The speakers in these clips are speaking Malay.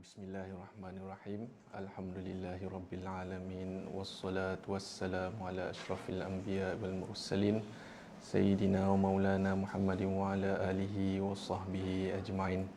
Bismillahirrahmanirrahim. Alhamdulillahirabbil wassalatu wassalamu ala asyrafil anbiya wal mursalin sayyidina wa maulana Muhammadin wa ala alihi wa sahbihi ajma'in.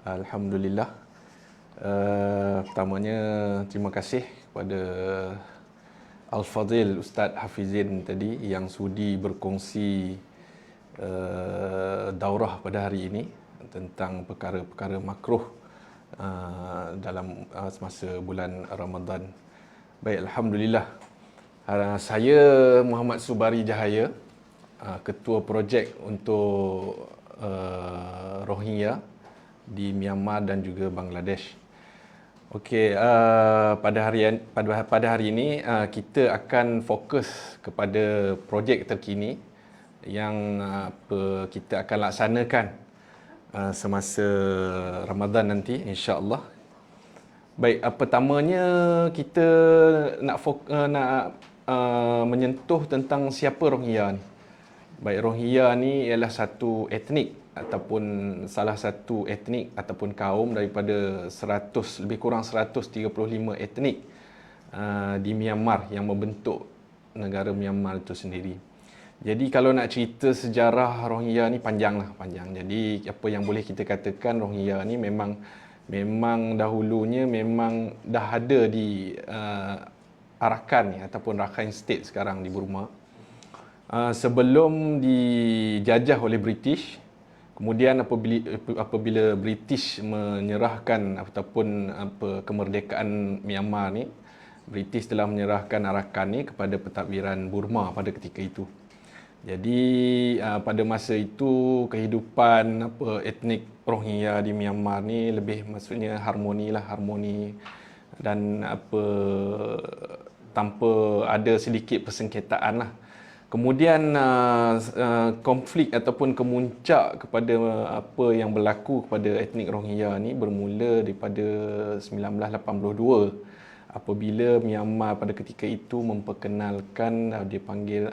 Alhamdulillah. Pertamanya terima kasih kepada Al-Fadhil Ustaz Hafizin tadi yang sudi berkongsi daurah pada hari ini tentang perkara-perkara makruh dalam semasa bulan Ramadan. Baik, Alhamdulillah. Saya Muhammad Subari Jahaya, Ketua Projek untuk Rohingya di Myanmar dan juga Bangladesh. Okey, pada hari ini kita akan fokus kepada projek terkini yang kita akan laksanakan semasa Ramadan nanti, insya-Allah. Baik, pertamanya kita nak menyentuh tentang siapa Rohingya ni. Baik, Rohingya ni ialah satu etnik ataupun salah satu etnik ataupun kaum daripada lebih kurang 135 etnik di Myanmar yang membentuk negara Myanmar itu sendiri. Jadi kalau nak cerita sejarah Rohingya ni panjang. Jadi apa yang boleh kita katakan, Rohingya ni memang dahulunya memang dah ada di Arakan ni ataupun Rakhine State sekarang di Burma. Sebelum dijajah oleh British, kemudian apabila British menyerahkan ataupun kemerdekaan Myanmar ni, British telah menyerahkan Arakan ni kepada pentadbiran Burma pada ketika itu. Jadi pada masa itu kehidupan etnik Rohingya di Myanmar ni lebih maksudnya harmoni dan tanpa ada sedikit persengketaan lah. Kemudian konflik ataupun kemuncak kepada apa yang berlaku kepada etnik Rohingya ni bermula daripada 1982. Apabila Myanmar pada ketika itu memperkenalkan dipanggil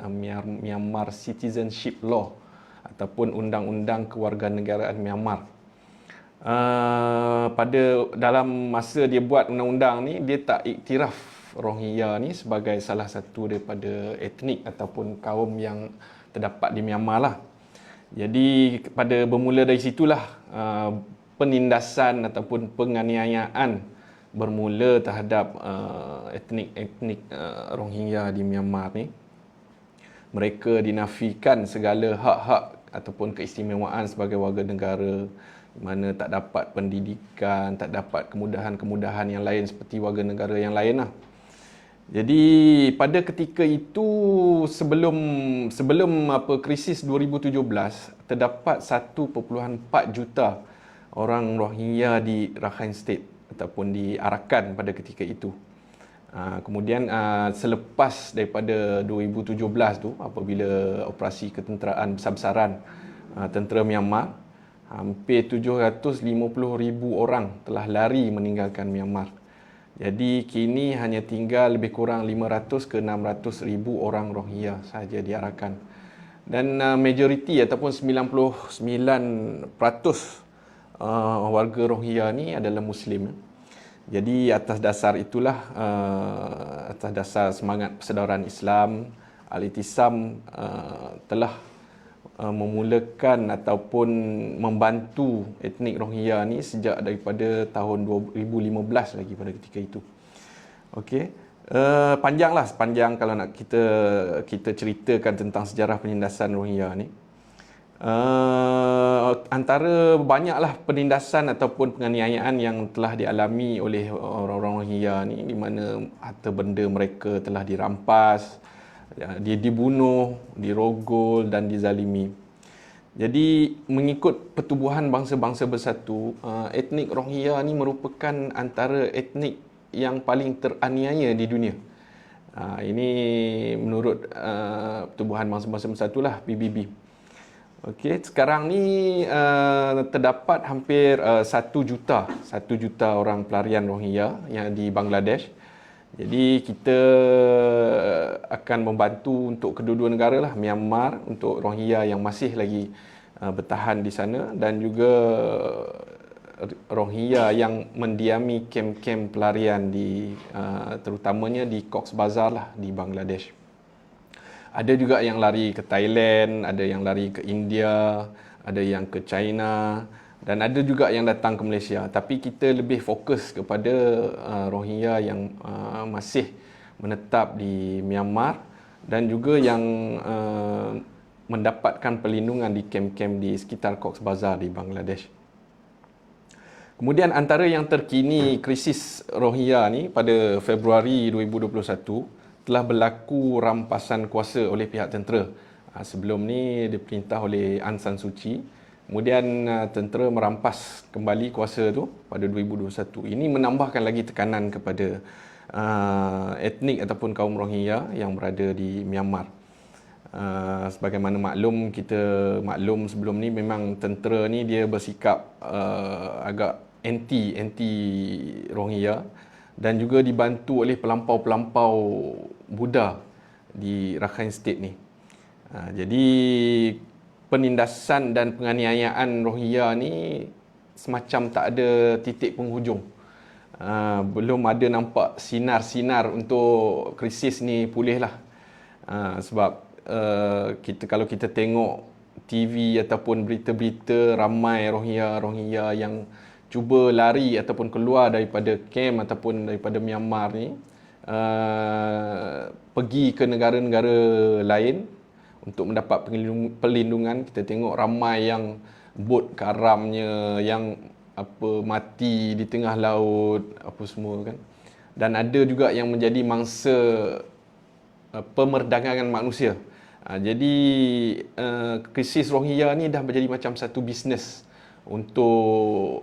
Myanmar Citizenship Law ataupun Undang-Undang Kewarganegaraan Myanmar. Dalam masa dia buat undang-undang ni, dia tak iktiraf Rohingya ni sebagai salah satu daripada etnik ataupun kaum yang terdapat di Myanmar lah. Jadi bermula dari situlah penindasan ataupun penganiayaan bermula terhadap etnik Rohingya di Myanmar ni. Mereka dinafikan segala hak-hak ataupun keistimewaan sebagai warga negara, mana tak dapat pendidikan, tak dapat kemudahan-kemudahan yang lain seperti warga negara yang lain lah. Jadi pada ketika itu sebelum krisis 2017, terdapat 1.4 juta orang Rohingya di Rakhine State ataupun di Arakan pada ketika itu. Kemudian selepas daripada 2017 tu, apabila operasi ketenteraan besar-besaran tentera Myanmar, hampir 750,000 orang telah lari meninggalkan Myanmar. Jadi kini hanya tinggal lebih kurang 500 ke 600,000 orang Rohingya sahaja di Arakan. Dan majoriti ataupun 99% warga Rohingya ni adalah Muslim. Jadi atas dasar itulah, atas dasar semangat persaudaraan Islam, Al-Ittisam telah memulakan ataupun membantu etnik Rohingya ni sejak daripada tahun 2015 lagi pada ketika itu. Okey. Panjang kalau nak kita ceritakan tentang sejarah penindasan Rohingya ni. Antara banyaklah penindasan ataupun penganiayaan yang telah dialami oleh orang-orang Rohingya ni, di mana harta benda mereka telah dirampas, dia dibunuh, dirogol dan dizalimi. Jadi mengikut Pertubuhan Bangsa-Bangsa Bersatu, etnik Rohingya ni merupakan antara etnik yang paling teraniaya di dunia. Ini menurut Pertubuhan Bangsa-Bangsa Bersatu lah, PBB. Okey, sekarang ni terdapat hampir 1 juta orang pelarian Rohingya yang di Bangladesh. Jadi kita akan membantu untuk kedua-dua negara lah, Myanmar untuk Rohingya yang masih lagi bertahan di sana, dan juga Rohingya yang mendiami kem-kem pelarian di terutamanya di Cox's Bazar lah di Bangladesh. Ada juga yang lari ke Thailand, ada yang lari ke India, ada yang ke China dan ada juga yang datang ke Malaysia. Tapi kita lebih fokus kepada Rohingya yang masih menetap di Myanmar dan juga yang mendapatkan perlindungan di kem-kem di sekitar Cox's Bazar di Bangladesh. Kemudian antara yang terkini krisis Rohingya ni pada Februari 2021 telah berlaku rampasan kuasa oleh pihak tentera. Sebelum ni diperintah oleh Aung San Suu Kyi. Kemudian tentera merampas kembali kuasa tu pada 2021. Ini menambahkan lagi tekanan kepada etnik ataupun kaum Rohingya yang berada di Myanmar. Sebagaimana kita maklum sebelum ni memang tentera ni dia bersikap agak anti Rohingya dan juga dibantu oleh pelampau-pelampau Buddha di Rakhine State ni. Jadi penindasan dan penganiayaan Rohingya ni semacam tak ada titik penghujung. Belum ada nampak sinar-sinar untuk krisis ni pulih lah. Sebab kalau kita tengok TV ataupun berita-berita, ramai Rohingya yang cuba lari ataupun keluar daripada kem ataupun daripada Myanmar ni, pergi ke negara-negara lain untuk mendapat perlindungan. Kita tengok ramai yang bot karamnya yang mati di tengah laut apa semua kan. Dan ada juga yang menjadi mangsa pemerdagangan manusia. Jadi krisis Rohingya ni dah menjadi macam satu bisnes untuk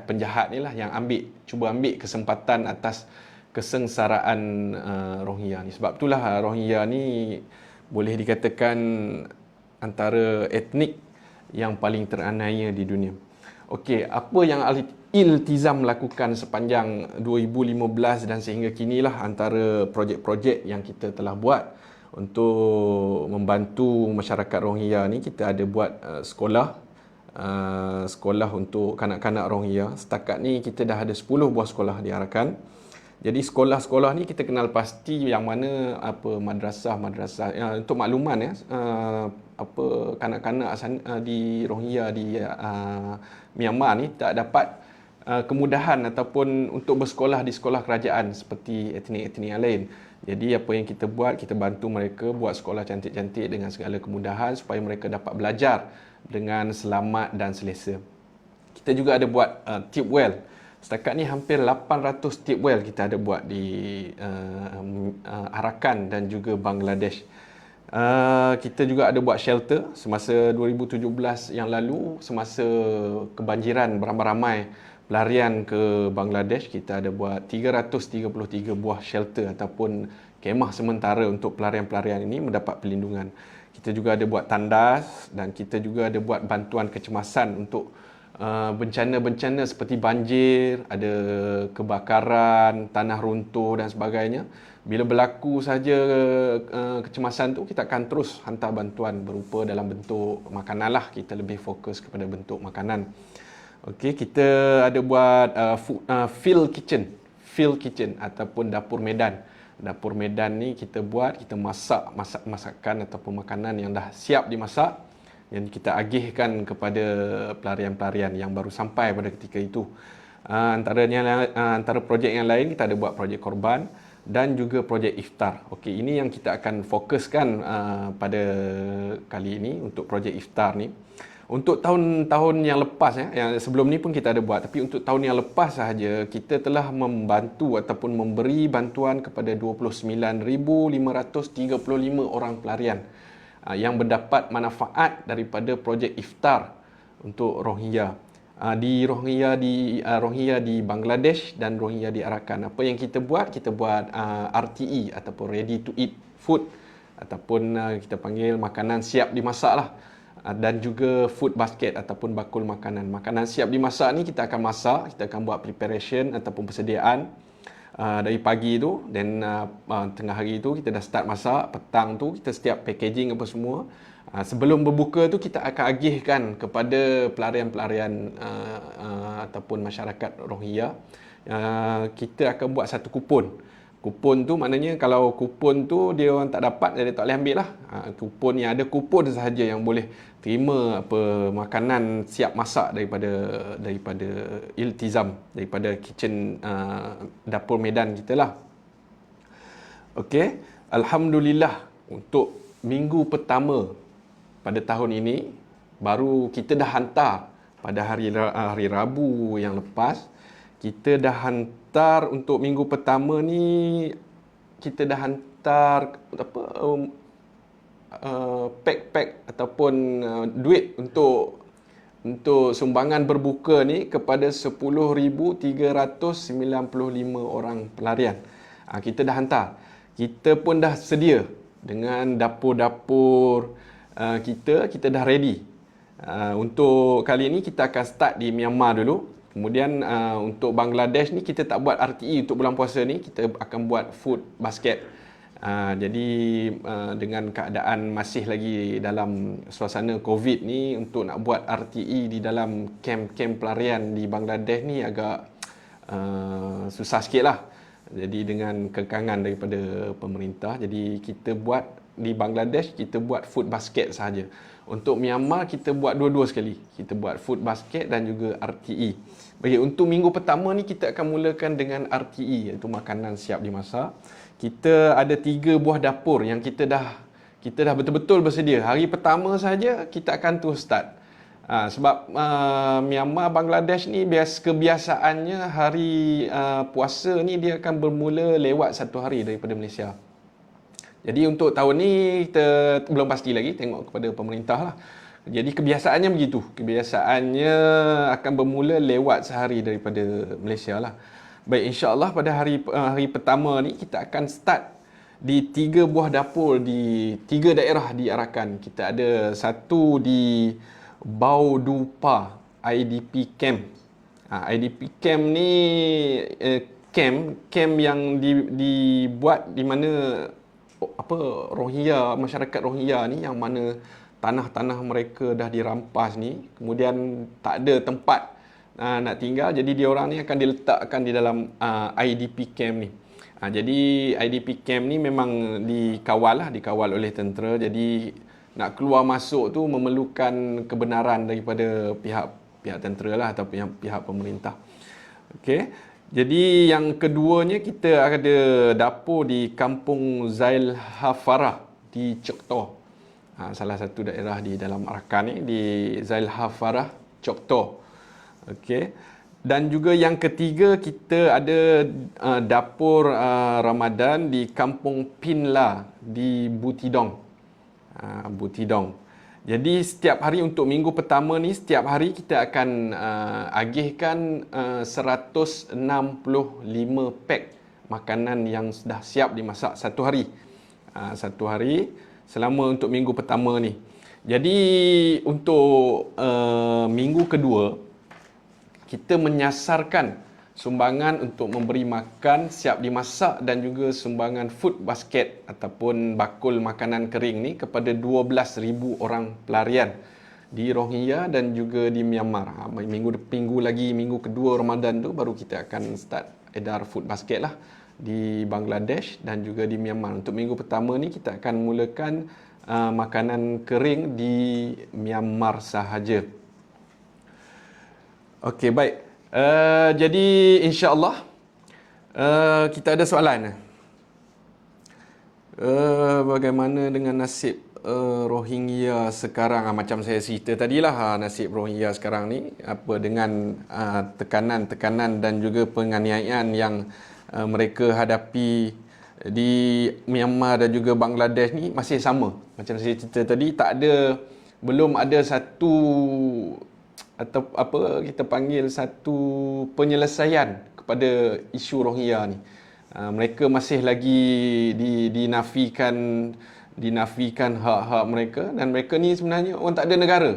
penjahat ni lah yang cuba ambil kesempatan atas kesengsaraan Rohingya ni. Sebab itulah Rohingya ni boleh dikatakan antara etnik yang paling teraniaya di dunia. Okey, apa yang Iltizam lakukan sepanjang 2015 dan sehingga kinilah antara projek-projek yang kita telah buat untuk membantu masyarakat Rohingya ni. Kita ada buat sekolah untuk kanak-kanak Rohingya. Setakat ni kita dah ada 10 buah sekolah diarahkan. Jadi sekolah-sekolah ni kita kenal pasti yang mana madrasah untuk makluman kanak-kanak di Rohingya di Myanmar ni tak dapat kemudahan ataupun untuk bersekolah di sekolah kerajaan seperti etnik-etnik yang lain. Jadi apa yang kita buat, kita bantu mereka buat sekolah cantik-cantik dengan segala kemudahan supaya mereka dapat belajar dengan selamat dan selesa. Kita juga ada buat tube well. Setakat ni hampir 800 tube well kita ada buat di Arakan dan juga Bangladesh. Kita juga ada buat shelter semasa 2017 yang lalu, semasa kebanjiran beramai-ramai pelarian ke Bangladesh. Kita ada buat 333 buah shelter ataupun kemah sementara untuk pelarian-pelarian ini mendapat perlindungan. Kita juga ada buat tandas dan kita juga ada buat bantuan kecemasan untuk bencana-bencana seperti banjir, ada kebakaran, tanah runtuh dan sebagainya. Bila berlaku saja kecemasan tu, kita akan terus hantar bantuan berupa dalam bentuk makanan lah. Kita lebih fokus kepada bentuk makanan. Okey, kita ada buat field kitchen ataupun dapur medan. Dapur medan ni kita buat, kita masakan ataupun makanan yang dah siap dimasak yang kita agihkan kepada pelarian-pelarian yang baru sampai pada ketika itu. Antara projek yang lain, kita ada buat projek korban dan juga projek iftar. Okey, ini yang kita akan fokuskan pada kali ini untuk projek iftar ni. Untuk tahun-tahun yang lepas, yang sebelum ni pun kita ada buat, tapi untuk tahun yang lepas sahaja kita telah membantu ataupun memberi bantuan kepada 29,535 orang pelarian yang mendapat manfaat daripada projek iftar untuk Rohingya. Rohingya di Bangladesh dan Rohingya di Arakan. Apa yang kita buat? Kita buat RTE ataupun ready to eat food ataupun kita panggil makanan siap dimasak lah. Dan juga food basket ataupun bakul makanan. Makanan siap dimasak ni kita akan masak, kita akan buat preparation ataupun persediaan dari pagi tu, dan tengah hari tu kita dah start masak, petang tu kita setiap packaging apa semua. Sebelum berbuka tu kita akan agihkan kepada pelarian-pelarian ataupun masyarakat Rohingya. Kita akan buat satu kupon. Kupon tu maknanya kalau kupon tu dia orang tak dapat, dia tak boleh ambil lah. Kupon yang ada kupon sahaja yang boleh terima apa makanan siap masak daripada Iltizam, daripada kitchen dapur Medan kita lah. Okey, alhamdulillah untuk minggu pertama pada tahun ini baru kita dah hantar pada hari Rabu yang lepas. Kita dah hantar untuk minggu pertama ni, kita dah hantar apa pack ataupun duit untuk sumbangan berbuka ni kepada 10,395 orang pelarian. Kita dah hantar. Kita pun dah sedia dengan dapur-dapur kita dah ready. Untuk kali ini kita akan start di Myanmar dulu. Kemudian untuk Bangladesh ni kita tak buat RTE untuk bulan puasa ni, kita akan buat food basket. Jadi dengan keadaan masih lagi dalam suasana COVID ni, untuk nak buat RTE di dalam kem-kem pelarian di Bangladesh ni agak susah sikit lah. Jadi dengan kekangan daripada pemerintah, jadi kita buat di Bangladesh, kita buat food basket sahaja. Untuk Myanmar kita buat dua-dua sekali. Kita buat food basket dan juga RTE. Baik, untuk minggu pertama ni kita akan mulakan dengan RTE, iaitu makanan siap dimasak. Kita ada 3 buah dapur yang kita dah betul-betul bersedia. Hari pertama saja kita akan terus start. Sebab Myanmar, Bangladesh ni kebiasaannya hari puasa ni dia akan bermula lewat 1 hari daripada Malaysia. Jadi untuk tahun ni kita belum pasti lagi, tengok kepada pemerintah lah. Jadi kebiasaannya begitu. Kebiasaannya akan bermula lewat sehari daripada Malaysia lah. Baik, insya-Allah pada hari pertama ni kita akan start di 3 buah dapur di 3 daerah di Arakan. Kita ada satu di Baudupa IDP Camp. IDP Camp ni camp yang dibuat di mana Rohingya, masyarakat Rohingya ni yang mana tanah-tanah mereka dah dirampas ni, kemudian tak ada tempat nak tinggal, jadi diorang ni akan diletakkan di dalam IDP camp ni. Jadi IDP camp ni memang dikawal oleh tentera, jadi nak keluar masuk tu memerlukan kebenaran daripada pihak tentera lah atau pihak pemerintah. Okey. Jadi yang keduanya kita ada dapur di Kampung Zail Hafarah di Chokto. Salah satu daerah di dalam Arakan ni, di Zail Hafarah, Chokto. Okey. Dan juga yang ketiga kita ada dapur Ramadan di Kampung Pinla di Butidong. Butidong. Jadi setiap hari untuk minggu pertama ni, setiap hari kita akan agihkan 165 pack makanan yang sudah siap dimasak satu hari. Satu hari selama untuk minggu pertama ni. Jadi untuk minggu kedua kita menyasarkan sumbangan untuk memberi makan siap dimasak dan juga sumbangan food basket ataupun bakul makanan kering ni kepada 12,000 orang pelarian di Rohingya dan juga di Myanmar. Minggu kedua Ramadan tu baru kita akan start edar food basket lah di Bangladesh dan juga di Myanmar. Untuk minggu pertama ni kita akan mulakan makanan kering di Myanmar sahaja. Okey, baik. Jadi insya-Allah kita ada soalan. Bagaimana dengan nasib Rohingya sekarang? Macam saya cerita tadilah, nasib Rohingya sekarang ni apa dengan tekanan-tekanan dan juga penganiayaan yang mereka hadapi di Myanmar dan juga Bangladesh ni masih sama. Macam saya cerita tadi, belum ada satu atau apa kita panggil satu penyelesaian kepada isu Rohingya ni. Mereka masih lagi dinafikan hak-hak mereka, dan mereka ni sebenarnya orang tak ada negara.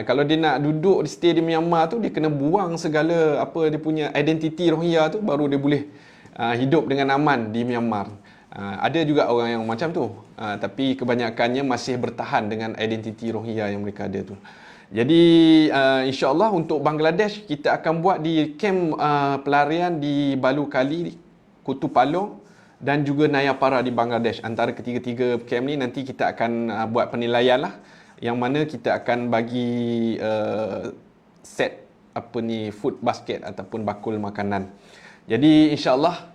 Kalau dia nak duduk stay di Myanmar tu, dia kena buang segala apa dia punya identiti Rohingya tu, baru dia boleh hidup dengan aman di Myanmar. Ada juga orang yang macam tu, tapi kebanyakannya masih bertahan dengan identiti Rohingya yang mereka ada tu. Jadi insya-Allah untuk Bangladesh kita akan buat di kem pelarian di Balu Kali, Kutu Palong dan juga Nayapara di Bangladesh. Antara ketiga-tiga kem ni nanti kita akan buat penilaian lah, yang mana kita akan bagi set food basket ataupun bakul makanan. Jadi insya-Allah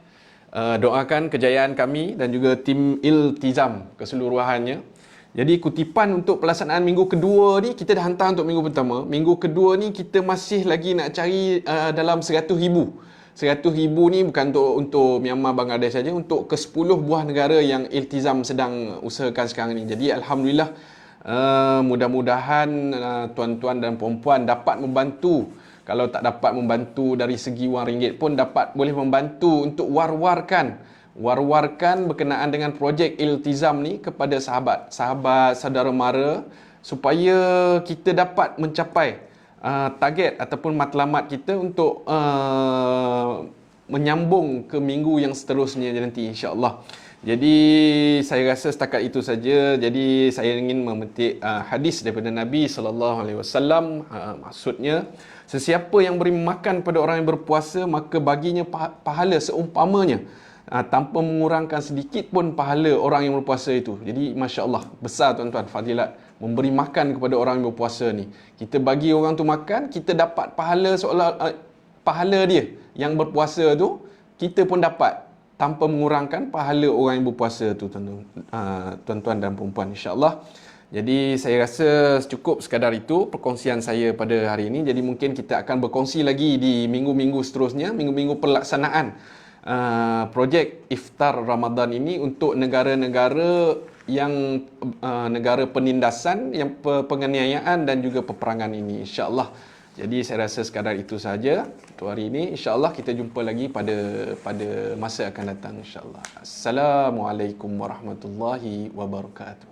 doakan kejayaan kami dan juga tim Iltizam keseluruhannya. Jadi kutipan untuk pelaksanaan minggu kedua ni kita dah hantar untuk minggu pertama. Minggu kedua ni kita masih lagi nak cari dalam 100,000. 100,000 ni bukan untuk Myanmar, Bangladesh saja, untuk ke-10 buah negara yang Iltizam sedang usahakan sekarang ni. Jadi alhamdulillah, mudah-mudahan tuan-tuan dan puan-puan dapat membantu. Kalau tak dapat membantu dari segi wang ringgit pun boleh membantu untuk war-warkan berkenaan dengan projek Iltizam ni kepada sahabat saudara mara, supaya kita dapat mencapai target ataupun matlamat kita untuk menyambung ke minggu yang seterusnya nanti insya-Allah. Jadi saya rasa setakat itu saja. Jadi saya ingin memetik hadis daripada Nabi sallallahu alaihi wasallam, maksudnya sesiapa yang beri makan pada orang yang berpuasa, maka baginya pahala seumpamanya tanpa mengurangkan sedikit pun pahala orang yang berpuasa itu. Jadi masya-Allah, besar tuan-tuan fadilat memberi makan kepada orang yang berpuasa ni. Kita bagi orang tu makan, kita dapat pahala pahala dia yang berpuasa tu, kita pun dapat tanpa mengurangkan pahala orang yang berpuasa tu, tuan-tuan dan puan-puan, insya-Allah. Jadi saya rasa cukup sekadar itu perkongsian saya pada hari ini. Jadi mungkin kita akan berkongsi lagi di minggu-minggu seterusnya, minggu-minggu pelaksanaan projek Iftar Ramadan ini untuk negara-negara yang negara penindasan, yang penganiayaan dan juga peperangan ini, insya-Allah. Jadi saya rasa sekadar itu saja untuk hari ini. Insya-Allah kita jumpa lagi pada masa akan datang, insya-Allah. Assalamualaikum warahmatullahi wabarakatuh.